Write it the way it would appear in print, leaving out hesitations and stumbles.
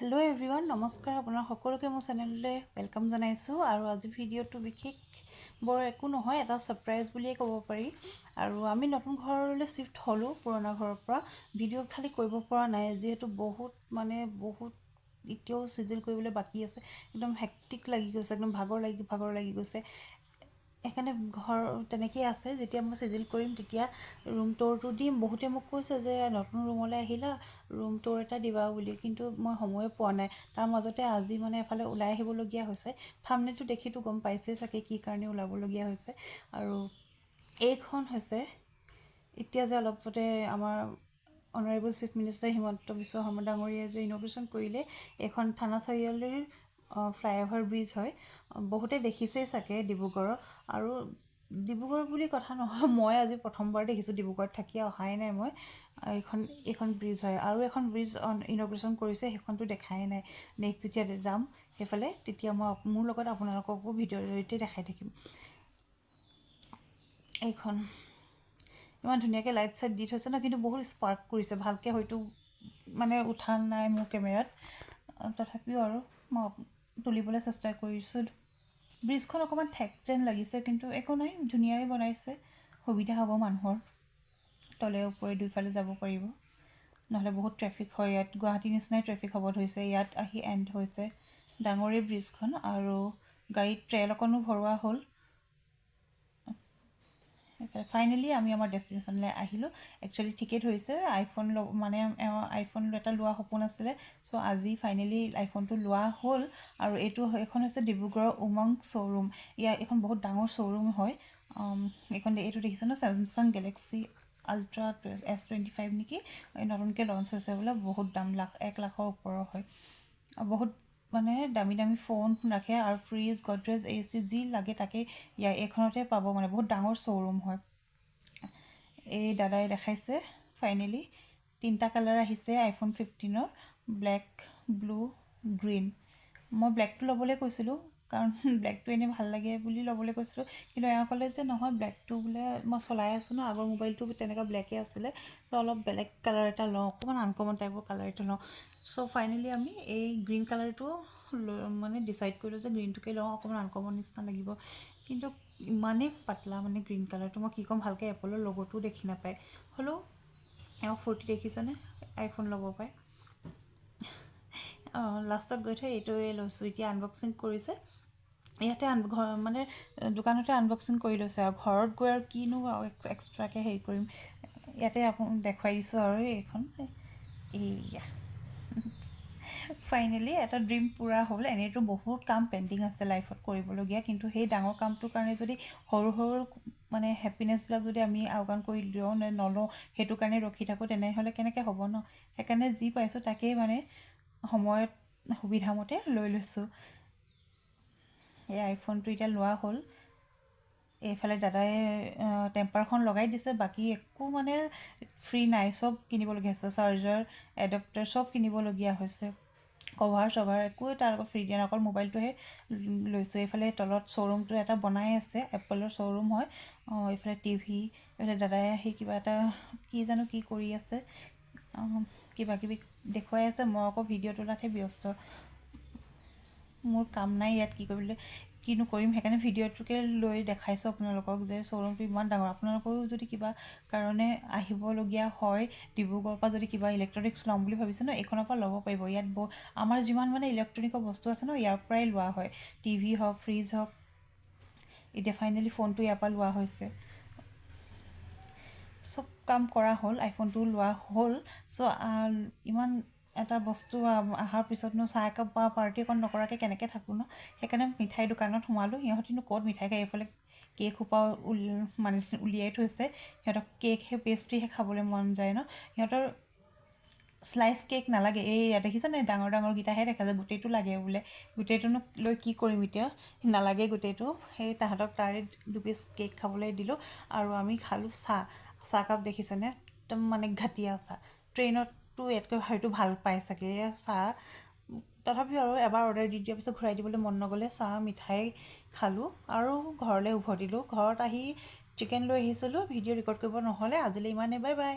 hello everyone नमस्कार আপোনাৰ সকলোকে মোৰ চেনেললৈ ওয়েলকাম জনাইছো আৰু আজি ভিডিওটো বিশেষ বৰ একো নহয় এটা সাৰপ্ৰাইজ বুলিয়ে ক'ব পাৰি আৰু আমি নতুন ঘৰলৈ শিফট হলো পুৰণা ঘৰৰ পৰা ভিডিও খালি কৰিব পৰা নাই যেহেতু বহুত ইতিয়াও সিজিল কৰিবলৈ বাকি আছে একদম হেক্টিক লাগি গৈছে একদম ভাগৰ লাগি গৈছে এখানে ঘৰ তেনেকৈ আছে যেতিয়া মই সিজিল কৰিম তেতিয়া ৰুম টুৰটো দিম বহুতে মোক কৈছে যে নতুন ৰুমলৈ আহিলা ৰুম টুৰ এটা দিবা বুলি কিন্তু মই সময় পোৱা নাই তাৰ মাজতে আজি এফালে ওলাই আহিবলগীয়া হৈছে থাম্বনেইলটো দেখিটো গম পাইছে চাগে কি কাৰণে ওলাবলগীয়া হৈছে আৰু এইখন হৈছে এতিয়া যে অলপতে আমাৰ honourable chief minister Himanta Biswa Sarma ডাঙৰীয়াই যে ইনগ্ৰেশ্যন কৰিলে এখন থানা চাৰিআলিৰ flyover ব্ৰিজ হয় বহুতে দেখিছেই চাগে ডিব্ৰুগড়ৰ আৰু ডিব্ৰুগড় বুলি কথা নহয় মই আজি প্ৰথমবাৰ দেখিছোঁ ডিব্ৰুগড়ত থাকি অহাই নাই মই এখন ব্ৰিজ হয় আৰু এখন ব্ৰিজ ইনগ্ৰেশ্যন কৰিছে সেইখনটো দেখাই নাই নেক্সট যেতিয়া যাম সেইফালে তেতিয়া মই মোৰ লগত আপোনালোককো ভিডিঅ'ৰ জৰিয়তে দেখাই থাকিম এইখন ইমান ধুনীয়াকৈ লাইট চাইট দি থৈছে ন কিন্তু বহুত স্পাৰ্ক কৰিছে ভালকৈ হয়তো উঠা নাই মোৰ কেমেৰাত তথাপিও আৰু মই তুলিবলৈ চেষ্টা কৰিছোঁ ব্ৰিজখন অকমান ঠেক যেন লাগিছে কিন্তু একো নাই ধুনীয়াই বনাইছে সুবিধা হ'ব মানুহৰ তলে ওপৰে দুইফালে যাব পাৰিব নহলে বহুত ট্ৰাফিক হয় ইয়াত গুৱাহাটী নিচিনাই ট্ৰাফিক হ'ব ধৰিছে ইয়াত আহি এণ্ড হৈছে ডাঙৰে ব্ৰিজখন আৰু গাড়ী ট্ৰেল অকনো ভৰোৱা হ'ল ফাইনালি আমি আমাৰ ডেষ্টিনেশ্যনলৈ আহিলোঁ একচুৱেলি ঠিকেই ধৰিছে আইফোন আইফোন এটা লোৱা সপোন আছিলে চ' আজি ফাইনালি আইফোনটো লোৱা হ'ল আৰু এইখন হৈছে ডিব্ৰুগড়ৰ উমংগ শ্ব'ৰুম এখন বহুত ডাঙৰ শ্ব'ৰুম হয় এইটো দেখিছে ন স্যামসাং গেলেক্সি আল্ট্ৰা S25 নেকি নতুনকৈ লঞ্চ হৈছে বোলে বহুত দাম 1 লাখৰ ওপৰৰ হয় বহুত দামী ফোন ৰাখে আৰু ফ্ৰিজ গডৰেজ AC যি লাগে তাকে এইখনতে পাব বহুত ডাঙৰ শ্ব'ৰুম হয় এই দাদাই দেখাইছে ফাইনালি তিনটা কালাৰ আহিছে আইফোন 15ৰ ব্লেক ব্লু গ্ৰীণ মই ব্লেকটো ল'বলৈ কৈছিলোঁ কাৰণ ব্লেকটো এনে ভাল লাগে বুলি ল'বলৈ কৈছিলোঁ কিন্তু এওঁ ক'লে যে নহয় ব্লেকটো বোলে মই চলাই আছোঁ ন আগৰ মোবাইলটো তেনেকুৱা ব্লেকে আছিলে চ' অলপ বেলেগ কালাৰ এটা লওঁ অকণমান আনকমন টাইপৰ কালাৰ এটা লওঁ চ' ফাইনালি আমি এই গ্ৰীণ কালাৰটো ডিচাইড কৰিলোঁ যে গ্ৰীণটোকে লওঁ অকণমান আনকমন নিচিনা লাগিব কিন্তু ইমানেই পাতলা গ্ৰীণ কালাৰটো মই কি ক'ম ভালকৈ এপলৰ লগোটো দেখি নাপায় হ'লেও এওঁ ফূৰ্তি দেখিছেনে আইফোন ল'ব পায় লাষ্টত গৈ থৈ এইটোৱে লৈছোঁ এতিয়া আনবক্সিং কৰিছে ইয়াতে দোকানতে আনবক্সিং কৰি লৈছে আৰু ঘৰত গৈ আৰু কিনো এক্সট্ৰাকৈ হেৰি কৰিম ইয়াতে আপোনাক দেখুৱাই দিছোঁ আৰু এইখন এইয়া ফাইনালি এটা ড্ৰিম পুৰা হ'ল এনেতো বহুত কাম পেণ্ডিং আছে লাইফত কৰিবলগীয়া কিন্তু সেই ডাঙৰ কামটোৰ কাৰণে যদি সৰু হেপিনেছবিলাক যদি আমি আওকাণ কৰি দিওঁ নলওঁ সেইটো কাৰণে ৰখি থাকোঁ তেনেহ'লে কেনেকৈ হ'ব ন সেইকাৰণে যি পাইছোঁ তাকেই সময়ত সুবিধামতে লৈ লৈছোঁ এই আইফোনটো এতিয়া লোৱা হ'ল এইফালে দাদাই টেম্পাৰখন লগাই দিছে বাকী একো ফ্ৰী নাই চব কিনিবলগীয়া হৈছে চাৰ্জাৰ এডাপ্টাৰ চব কিনিবলগীয়া হৈছে কভাৰ চভাৰ একো তাৰ লগত ফ্ৰী দিয়া অকল মোবাইলটোহে লৈছোঁ এইফালে তলত শ্ব'ৰুমটো এটা বনাই আছে এপলৰ শ্ব'ৰুম হয় এইফালে টিভি এইফালে দাদাই আহি কিবা এটা কি জানো কি কৰি আছে কিবা কিবি দেখুৱাই আছে মই আকৌ ভিডিঅ' তোলাতহে ব্যস্ত মোৰ কাম নাই ইয়াত কি কৰিবলৈ কিনো কৰিম সেইকাৰণে ভিডিঅ'টোকে লৈ দেখাইছোঁ আপোনালোকক যে শ্ব'ৰুমটো ইমান ডাঙৰ আপোনালোকেও যদি কিবা কাৰণে আহিবলগীয়া হয় ডিব্ৰুগড়ৰ পৰা যদি কিবা ইলেক্ট্ৰনিক্স ল'ম বুলি ভাবিছে ন এইখনৰ পৰা ল'ব পাৰিব ইয়াত আমাৰ যিমান ইলেক্ট্ৰনিকৰ বস্তু আছে ন ইয়াৰ পৰাই লোৱা হয় টিভি হওক ফ্ৰিজ হওক এতিয়া ফাইনেলি ফোনটো ইয়াৰ পৰা লোৱা হৈছে চব কাম কৰা হ'ল আইফোনটো লোৱা হ'ল চ' ইমান এটা বস্তু অহাৰ পিছতনো চাহ একাপ বা পাৰ্টি অকণ নকৰাকৈ কেনেকৈ থাকোঁ ন সেইকাৰণে মিঠাই দোকানত সোমালোঁ সিহঁতিনো ক'ত মিঠাই খায় এইফালে কেক সোপা উলিয়াই থৈছে সিহঁতক কেকহে পেষ্ট্ৰিহে খাবলৈ মন যায় ন সিহঁতৰ স্লাইচ কেক নালাগে এই দেখিছেনে ডাঙৰ ডাঙৰকেইটাহে দেখা যায় গোটেইটো লাগে বোলে গোটেইটোনো লৈ কি কৰিম এতিয়া নালাগে গোটেইটো সেই তাহাঁতক তাৰে 2 পিচ কেক খাবলৈ দিলোঁ আৰু আমি খালোঁ চাহকাপ দেখিছেনে একদম ঘাটিয়া চাহ ট্ৰেইনতটো ইয়াতকৈ হয়তো ভাল পায় চাগে চাহ তথাপিও আৰু এবাৰ অৰ্ডাৰ দি দিয়াৰ পিছত ঘূৰাই দিবলৈ মন নগ'লে চাহ মিঠাই খালোঁ আৰু ঘৰলৈ উভতিলোঁ ঘৰত আহি চিকেন লৈ আহিছিলোঁ ভিডিঅ' ৰেকৰ্ড কৰিব নহ'লে আজিলৈ ইমানেই বাই বাই